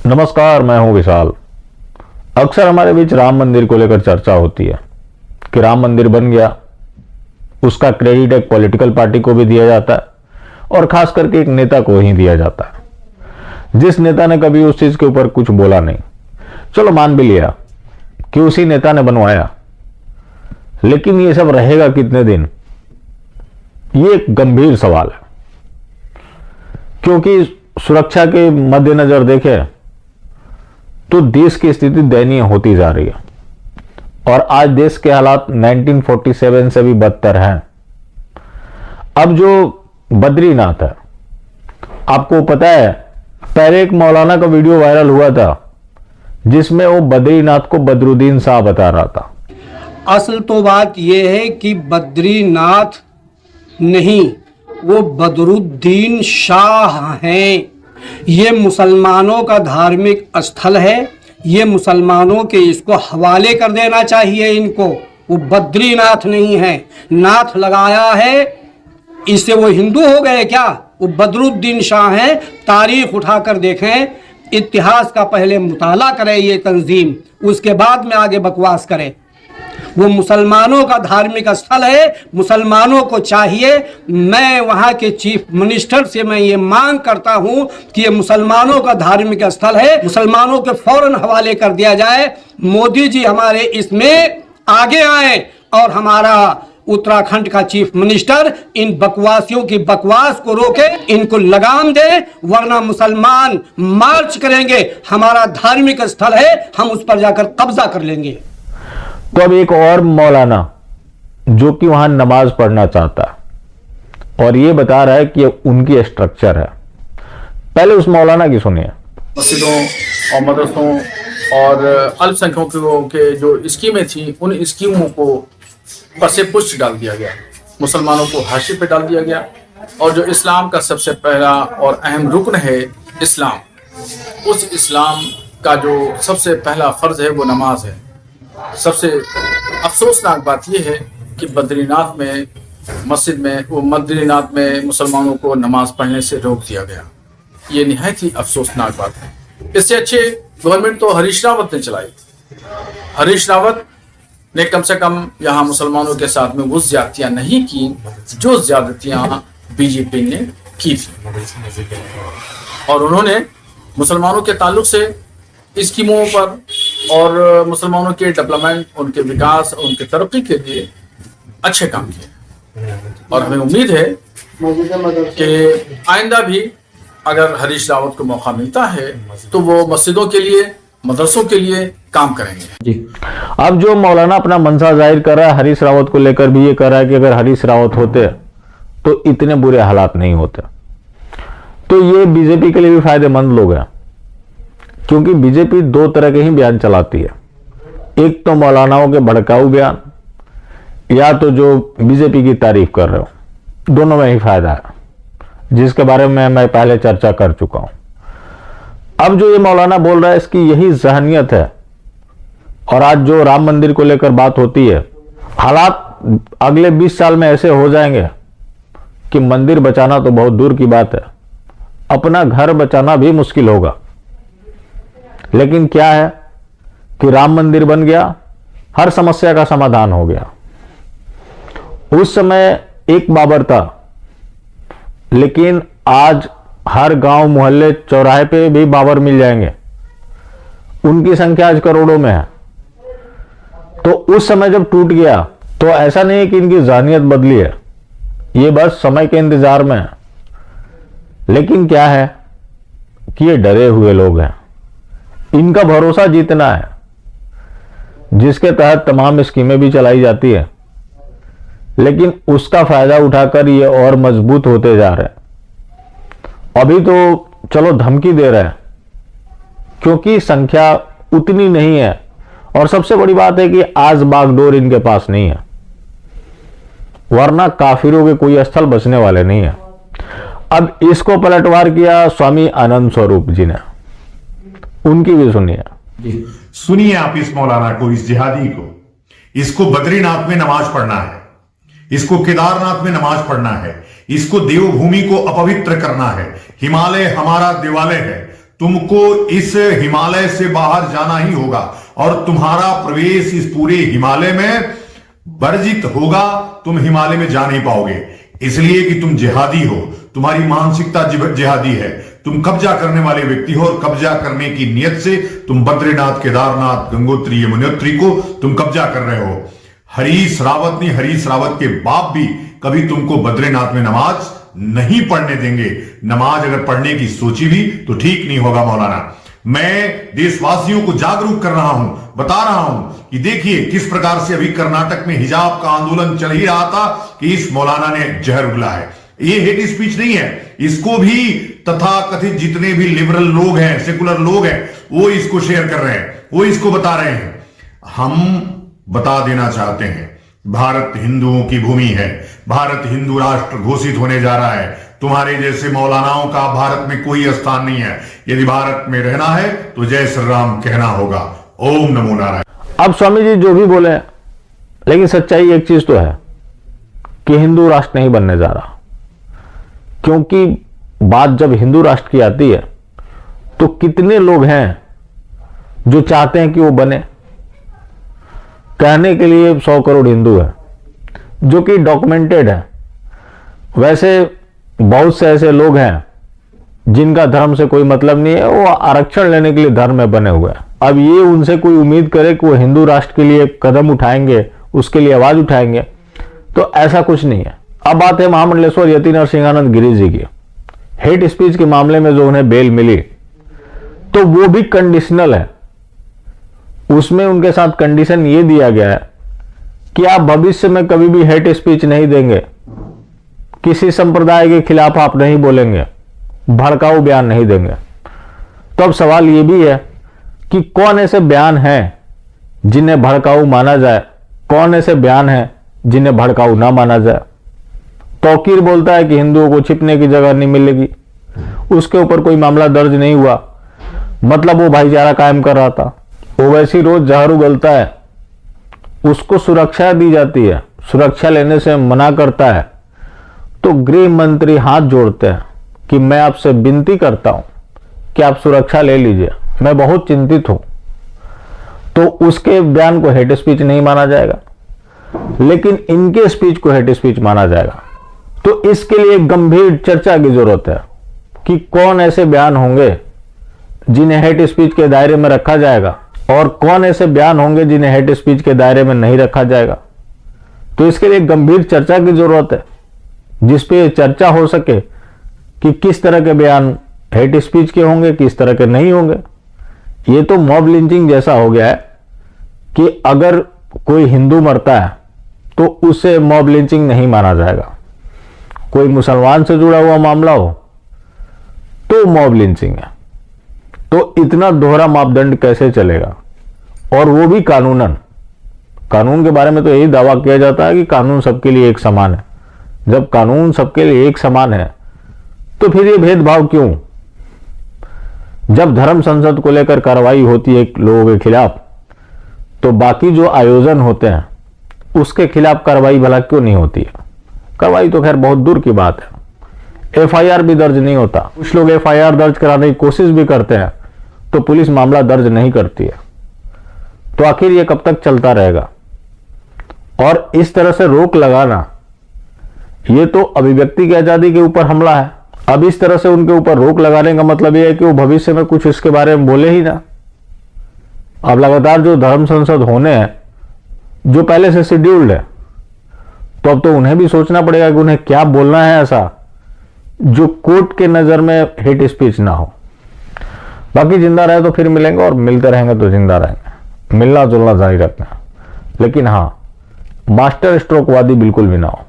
नमस्कार, मैं हूं विशाल। अक्सर हमारे बीच राम मंदिर को लेकर चर्चा होती है कि राम मंदिर बन गया, उसका क्रेडिट एक पॉलिटिकल पार्टी को भी दिया जाता है और खास करके एक नेता को ही दिया जाता है, जिस नेता ने कभी उस चीज के ऊपर कुछ बोला नहीं। चलो मान भी लिया कि उसी नेता ने बनवाया, लेकिन ये सब रहेगा कितने दिन, ये एक गंभीर सवाल है। क्योंकि सुरक्षा के मद्देनजर देखें तो देश की स्थिति दयनीय होती जा रही है और आज देश के हालात 1947 से भी बदतर हैं। अब जो बद्रीनाथ है, आपको पता है पहले एक मौलाना का वीडियो वायरल हुआ था जिसमें वो बद्रीनाथ को बदरुद्दीन शाह बता रहा था। असल तो बात यह है कि बद्रीनाथ नहीं, वो बदरुद्दीन शाह हैं। ये मुसलमानों का धार्मिक स्थल है, ये मुसलमानों के इसको हवाले कर देना चाहिए इनको। वो बद्रीनाथ नहीं है, नाथ लगाया है, इससे वो हिंदू हो गए क्या? वो बदरुद्दीन शाह हैं। तारीख उठाकर देखें, इतिहास का पहले मुताला करें ये तंजीम, उसके बाद में आगे बकवास करें। वो मुसलमानों का धार्मिक स्थल है, मुसलमानों को चाहिए। मैं वहाँ के चीफ मिनिस्टर से मैं ये मांग करता हूँ कि ये मुसलमानों का धार्मिक स्थल है, मुसलमानों के फौरन हवाले कर दिया जाए। मोदी जी हमारे इसमें आगे आए और हमारा उत्तराखंड का चीफ मिनिस्टर इन बकवासियों की बकवास को रोके, इनको लगाम दे, वरना मुसलमान मार्च करेंगे। हमारा धार्मिक स्थल है, हम उस पर जाकर कब्जा कर लेंगे। तो अब एक और मौलाना जो कि वहां नमाज पढ़ना चाहता है और ये बता रहा है कि उनकी स्ट्रक्चर है। पहले उस मौलाना की सुनिए। मस्जिदों और मदरसों और अल्पसंख्यकों के जो स्कीमें थी, उन स्कीमों को पसे पुष्ट डाल दिया गया, मुसलमानों को हाशिए पे डाल दिया गया। और जो इस्लाम का सबसे पहला और अहम रुकन है इस्लाम, उस इस्लाम का जो सबसे पहला फर्ज है वो नमाज है। सबसे अफसोसनाक बात यह है कि बद्रीनाथ में मस्जिद में वो बद्रीनाथ में मुसलमानों को नमाज पढ़ने से रोक दिया गया। ये निहायत ही अफसोसनाक बात है। इससे अच्छे गवर्नमेंट तो हरीश रावत ने चलाई। हरीश रावत ने कम से कम यहाँ मुसलमानों के साथ में वो ज्यादतियाँ नहीं की जो ज्यादतियाँ बीजेपी ने की थी। और उन्होंने मुसलमानों के ताल्लुक से स्कीमों पर और मुसलमानों के डेवलपमेंट, उनके विकास, उनके तरक्की के लिए अच्छे काम किए। और हमें उम्मीद है कि आइंदा भी अगर हरीश रावत को मौका मिलता है तो वो मस्जिदों के लिए, मदरसों के लिए काम करेंगे। जी, अब जो मौलाना अपना मनसा जाहिर कर रहा है हरीश रावत को लेकर भी ये कर रहा है कि अगर हरीश रावत होते तो इतने बुरे हालात नहीं होते। तो ये बीजेपी के लिए भी फायदेमंद लोग हैं, क्योंकि बीजेपी दो तरह के ही बयान चलाती है। एक तो मौलानाओं के भड़काऊ बयान, या तो जो बीजेपी की तारीफ कर रहे हो। दोनों में ही फायदा है, जिसके बारे में मैं पहले चर्चा कर चुका हूं। अब जो ये मौलाना बोल रहा है, इसकी यही जहनियत है। और आज जो राम मंदिर को लेकर बात होती है, हालात अगले 20 साल में ऐसे हो जाएंगे कि मंदिर बचाना तो बहुत दूर की बात है, अपना घर बचाना भी मुश्किल होगा। लेकिन क्या है कि राम मंदिर बन गया, हर समस्या का समाधान हो गया। उस समय एक बाबर था, लेकिन आज हर गांव, मोहल्ले, चौराहे पे भी बाबर मिल जाएंगे। उनकी संख्या आज करोड़ों में है। तो उस समय जब टूट गया तो ऐसा नहीं है कि इनकी ज़हनियत बदली है, ये बस समय के इंतजार में है। लेकिन क्या है कि ये डरे हुए लोग हैं, इनका भरोसा जीतना है, जिसके तहत तमाम स्कीमें भी चलाई जाती है, लेकिन उसका फायदा उठाकर ये और मजबूत होते जा रहे हैं। अभी तो चलो धमकी दे रहे हैं क्योंकि संख्या उतनी नहीं है, और सबसे बड़ी बात है कि आज बागडोर इनके पास नहीं है, वरना काफिरों के कोई स्थल बचने वाले नहीं है। अब इसको पलटवार किया स्वामी आनंद स्वरूप जी ने, उनकी भी सुनिए। सुनिए आप इस मौलाना को, इस जिहादी को। इसको बद्रीनाथ में नमाज पढ़ना है, इसको केदारनाथ में नमाज पढ़ना है, इसको देवभूमि को अपवित्र करना है। हिमालय हमारा दिवालय है, तुमको इस हिमालय से बाहर जाना ही होगा और तुम्हारा प्रवेश इस पूरे हिमालय में वर्जित होगा। तुम हिमालय में जा नहीं पाओगे, इसलिए कि तुम जिहादी हो, तुम्हारी मानसिकता जिहादी है, तुम कब्जा करने वाले व्यक्ति हो और कब्जा करने की नियत से तुम बद्रीनाथ, केदारनाथ, गंगोत्री, यमुनोत्री को तुम कब्जा कर रहे हो। हरीश रावत नहीं, हरीश रावत के बाप भी कभी तुमको बद्रीनाथ में नमाज नहीं पढ़ने देंगे। नमाज अगर पढ़ने की सोची भी तो ठीक नहीं होगा मौलाना। मैं देशवासियों को जागरूक कर रहा हूं, बता रहा हूं कि देखिए किस प्रकार से अभी कर्नाटक में हिजाब का आंदोलन चल ही रहा था कि इस मौलाना ने जहर उगला है। ये हेट स्पीच नहीं है, इसको भी तथाकथित जितने भी लिबरल लोग हैं, सेकुलर लोग हैं, वो इसको शेयर कर रहे हैं, वो इसको बता रहे हैं। हम बता देना चाहते हैं, भारत हिंदुओं की भूमि है, भारत हिंदू राष्ट्र घोषित होने जा रहा है। तुम्हारे जैसे मौलानाओं का भारत में कोई स्थान नहीं है। यदि भारत में रहना है तो जय श्री राम कहना होगा। ओम नमो नारायण। अब स्वामी जी जो भी बोले, लेकिन सच्चाई एक चीज तो है कि हिंदू राष्ट्र नहीं बनने जा रहा, क्योंकि बात जब हिंदू राष्ट्र की आती है तो कितने लोग हैं जो चाहते हैं कि वो बने। कहने के लिए 100 करोड़ हिंदू है, जो कि डॉक्यूमेंटेड है। वैसे बहुत से ऐसे लोग हैं जिनका धर्म से कोई मतलब नहीं है, वो आरक्षण लेने के लिए धर्म में बने हुए हैं। अब ये उनसे कोई उम्मीद करे कि वो हिंदू राष्ट्र के लिए कदम उठाएंगे, उसके लिए आवाज उठाएंगे, तो ऐसा कुछ नहीं है। अब बात है महामंडलेश्वर यति नरसिंहानंद गिरी जी की। हेट स्पीच के मामले में जो उन्हें बेल मिली, तो वो भी कंडीशनल है। उसमें उनके साथ कंडीशन ये दिया गया है कि आप भविष्य में कभी भी हेट स्पीच नहीं देंगे, किसी संप्रदाय के खिलाफ आप नहीं बोलेंगे, भड़काऊ बयान नहीं देंगे। तो अब सवाल ये भी है कि कौन ऐसे बयान हैं जिन्हें भड़काऊ माना जाए, कौन ऐसे बयान हैं जिन्हें भड़काऊ ना माना जाए। तौकीर बोलता है कि हिंदुओं को छिपने की जगह नहीं मिलेगी, उसके ऊपर कोई मामला दर्ज नहीं हुआ, मतलब वो भाईचारा कायम कर रहा था। ओवैसी रोज जहर उगलता है, उसको सुरक्षा दी जाती है, सुरक्षा लेने से मना करता है, तो गृह मंत्री हाथ जोड़ते हैं कि मैं आपसे विनती करता हूं कि आप सुरक्षा ले लीजिए, मैं बहुत चिंतित हूं। तो उसके बयान को हेट स्पीच नहीं माना जाएगा, लेकिन इनके स्पीच को हेट स्पीच माना जाएगा। तो इसके लिए गंभीर चर्चा की जरूरत है कि कौन ऐसे बयान होंगे जिन्हें हेट स्पीच के दायरे में रखा जाएगा और कौन ऐसे बयान होंगे जिन्हें हेट स्पीच के दायरे में नहीं रखा जाएगा। तो इसके लिए गंभीर चर्चा की जरूरत है, जिसपे चर्चा हो सके कि किस तरह के बयान हेट स्पीच के होंगे, किस तरह के नहीं होंगे। ये तो मॉब लिंचिंग जैसा हो गया है कि अगर कोई हिंदू मरता है तो उसे मॉब लिंचिंग नहीं माना जाएगा, कोई मुसलमान से जुड़ा हुआ मामला हो तो मॉब लिंचिंग है। तो इतना दोहरा मापदंड कैसे चलेगा, और वो भी कानूनन। कानून के बारे में तो यही दावा किया जाता है कि कानून सबके लिए एक समान है। जब कानून सबके लिए एक समान है तो फिर ये भेदभाव क्यों? जब धर्म संसद को लेकर कार्रवाई होती है लोगों के खिलाफ, तो बाकी जो आयोजन होते हैं उसके खिलाफ कार्रवाई भला क्यों नहीं होती है? कार्रवाई तो खैर बहुत दूर की बात है, एफआईआर भी दर्ज नहीं होता। कुछ लोग एफआईआर दर्ज कराने की कोशिश भी करते हैं तो पुलिस मामला दर्ज नहीं करती है। तो आखिर ये कब तक चलता रहेगा? और इस तरह से रोक लगाना, ये तो अभिव्यक्ति की आजादी के ऊपर हमला है। अब इस तरह से उनके ऊपर रोक लगाने का मतलब यह है कि वो भविष्य में कुछ इसके बारे में बोले ही ना। अब लगातार जो धर्म संसद होने हैं, जो पहले से शेड्यूल्ड है, तो अब तो उन्हें भी सोचना पड़ेगा कि उन्हें क्या बोलना है ऐसा जो कोर्ट के नजर में हेट स्पीच ना हो। बाकी जिंदा रहे तो फिर मिलेंगे, और मिलते रहेंगे तो जिंदा रहेंगे, मिलना जुलना जारी रखना। लेकिन हाँ, मास्टर स्ट्रोक वादी बिल्कुल भी ना हो।